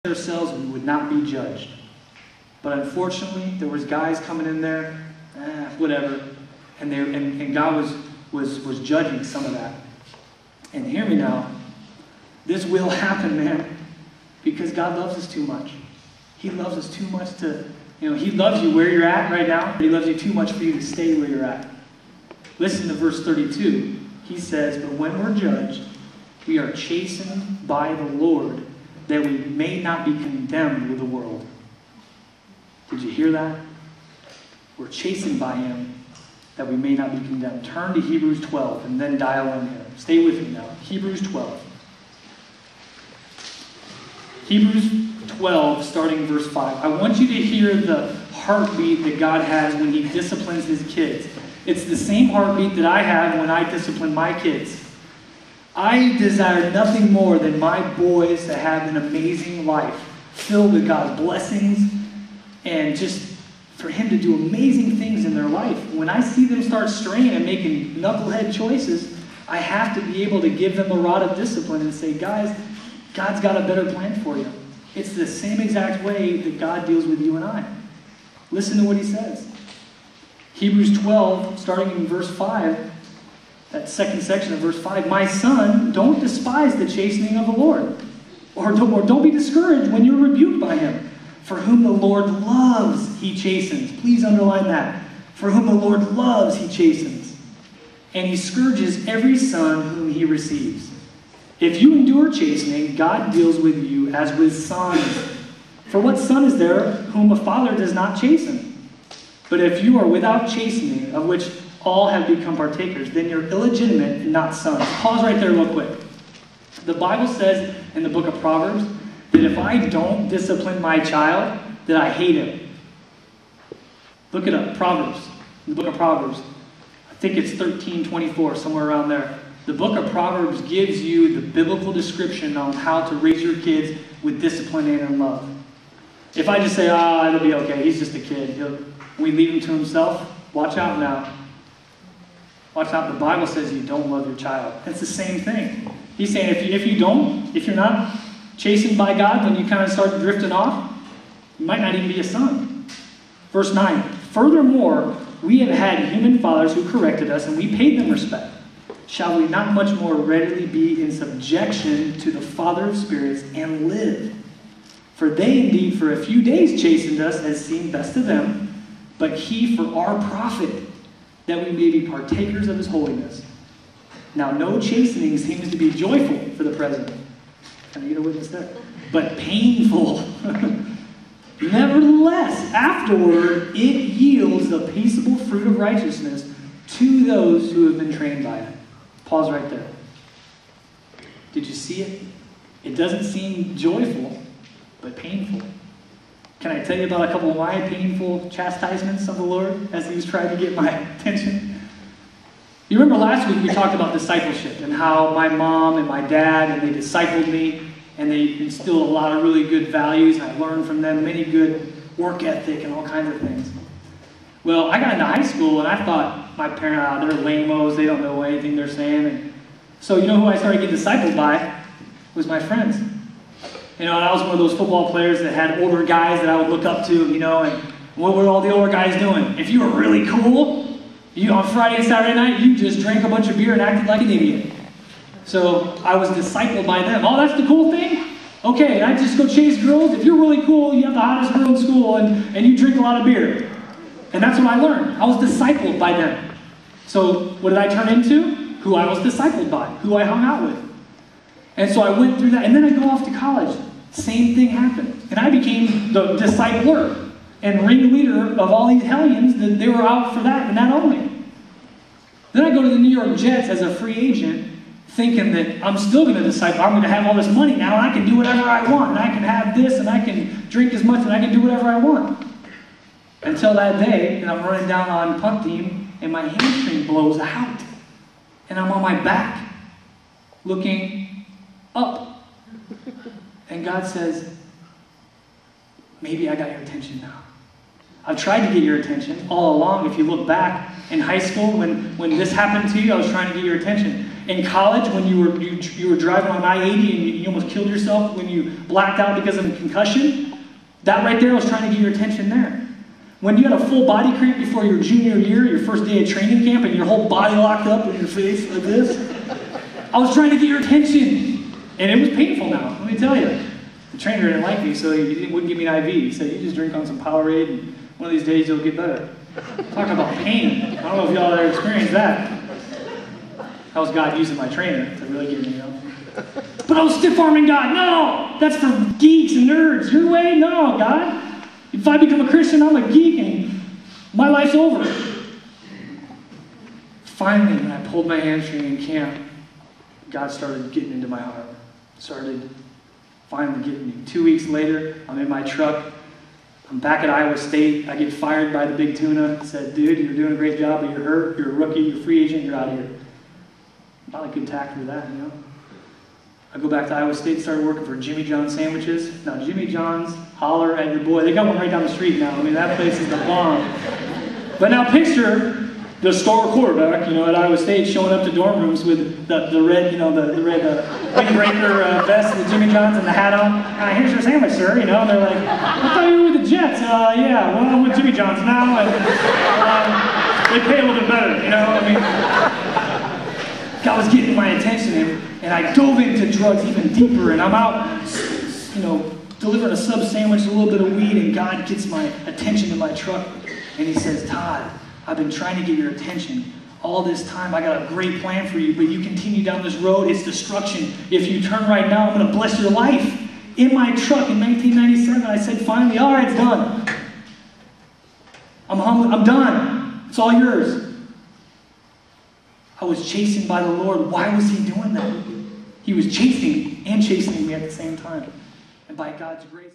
ourselves, we would not be judged. But unfortunately, there was guys coming in there, whatever, and God was judging some of that. And hear me now, this will happen, man, because God loves us too much. He loves us too much to, He loves you where you're at right now, but He loves you too much for you to stay where you're at. Listen to verse 32. He says, "But when we're judged, we are chastened by the Lord, that we may not be condemned with the world." Did you hear that? We're chastened by Him, that we may not be condemned. Turn to Hebrews 12 and then dial in here. Stay with me now. Hebrews 12. Hebrews 12, starting verse 5. I want you to hear the heartbeat that God has when He disciplines His kids. It's the same heartbeat that I have when I discipline my kids. I desire nothing more than my boys to have an amazing life, filled with God's blessings, and just for Him to do amazing things in their life. When I see them start straying and making knucklehead choices, I have to be able to give them a rod of discipline and say, guys, God's got a better plan for you. It's the same exact way that God deals with you and I. Listen to what He says. Hebrews 12, starting in verse 5, that second section of verse 5, "My son, don't despise the chastening of the Lord, or don't be discouraged when you're rebuked by Him. For whom the Lord loves, He chastens." Please underline that. "For whom the Lord loves, He chastens. And He scourges every son whom He receives. If you endure chastening, God deals with you as with sons. For what son is there whom a father does not chasten? But if you are without chastening, of which all have become partakers, then you're illegitimate and not sons." Pause right there real quick. The Bible says in the book of Proverbs that if I don't discipline my child, that I hate him. Look it up, Proverbs. The book of Proverbs. I think it's 13:24, somewhere around there. The book of Proverbs gives you the biblical description on how to raise your kids with discipline and in love. If I just say, it'll be okay, he's just a kid, we leave him to himself, watch out now. Watch out, the Bible says you don't love your child. It's the same thing. He's saying if you're not chastened by God, then you kind of start drifting off, you might not even be a son. Verse 9, "Furthermore, we have had human fathers who corrected us, and we paid them respect. Shall we not much more readily be in subjection to the Father of spirits and live? For they indeed for a few days chastened us as seemed best to them, but He for our profit, that we may be partakers of His holiness. Now no chastening seems to be joyful for the present." Can I get a witness there? "But painful. Nevertheless, afterward it yields the peaceable fruit of righteousness to those who have been trained by it." Pause right there. Did you see it? It doesn't seem joyful, but painful. Can I tell you about a couple of my painful chastisements of the Lord as He was trying to get my attention? You remember last week we talked about discipleship and how my mom and my dad, and they discipled me, and they instilled a lot of really good values. I learned from them many good work ethic and all kinds of things. Well, I got into high school and I thought my parents, they're lame-os, they don't know anything they're saying. And so you know who I started getting discipled by? Was my friends. And I was one of those football players that had older guys that I would look up to, and what were all the older guys doing? If you were really cool, on Friday and Saturday night, you just drank a bunch of beer and acted like an idiot. So I was discipled by them. Oh, that's the cool thing? Okay, I just go chase girls. If you're really cool, you have the hottest girl in school, and you drink a lot of beer. And that's what I learned. I was discipled by them. So what did I turn into? Who I was discipled by, who I hung out with. And so I went through that, and then I go off to college. Same thing happened. And I became the discipler and ringleader of all these hellions that they were out for that and that only. Then I go to the New York Jets as a free agent, thinking that I'm still going to disciple. I'm going to have all this money now, and I can do whatever I want, and I can have this, and I can drink as much, and I can do whatever I want. Until that day, and I'm running down on punt team, and my hamstring blows out. And I'm on my back, looking up. And God says, "Maybe I got your attention now. I've tried to get your attention all along. If you look back in high school, when this happened to you, I was trying to get your attention. in college when you were driving on I-80 and you almost killed yourself when you blacked out because of a concussion? That right there was trying to get your attention there. When you had a full body cramp before your junior year, your first day of training camp, and your whole body locked up in your face like this, I was trying to get your attention. And it was painful now, let me tell you. The trainer didn't like me, so he wouldn't give me an IV. He said, you just drink on some Powerade, and one of these days you'll get better. Talk about pain. I don't know if y'all ever experienced that. That was God using my trainer to really get me, But I was stiff-arming God. No, that's for geeks and nerds. Your way? No, God. If I become a Christian, I'm a geek and my life's over. Finally, when I pulled my hamstring in camp, God started getting into my heart. Started finally getting me. 2 weeks later, I'm in my truck. I'm back at Iowa State. I get fired by the big tuna. Said, dude, you're doing a great job, but you're hurt. You're a rookie. You're a free agent. You're out of here. Not a good tack for that, I go back to Iowa State, started working for Jimmy John's Sandwiches. Now, Jimmy John's, holler at your boy. They got one right down the street now. I mean, that place is the bomb. But now picture the star quarterback, at Iowa State showing up to dorm rooms with the red, the red windbreaker vest with Jimmy John's and the hat on. Here's your sandwich, sir. And they're like, I thought you were with the Jets. Yeah, well, I'm with Jimmy John's now. And they pay a little bit better, God was getting my attention, and I dove into drugs even deeper, and I'm out, delivering a sub sandwich, a little bit of weed, and God gets my attention in my truck, and he says, Todd, I've been trying to get your attention all this time. I got a great plan for you, but you continue down this road, it's destruction. If you turn right now, I'm going to bless your life. In my truck in 1997, I said, finally, all right, it's done. I'm done. It's all yours. I was chastened by the Lord. Why was he doing that? He was chasing and chastening me at the same time. And by God's grace...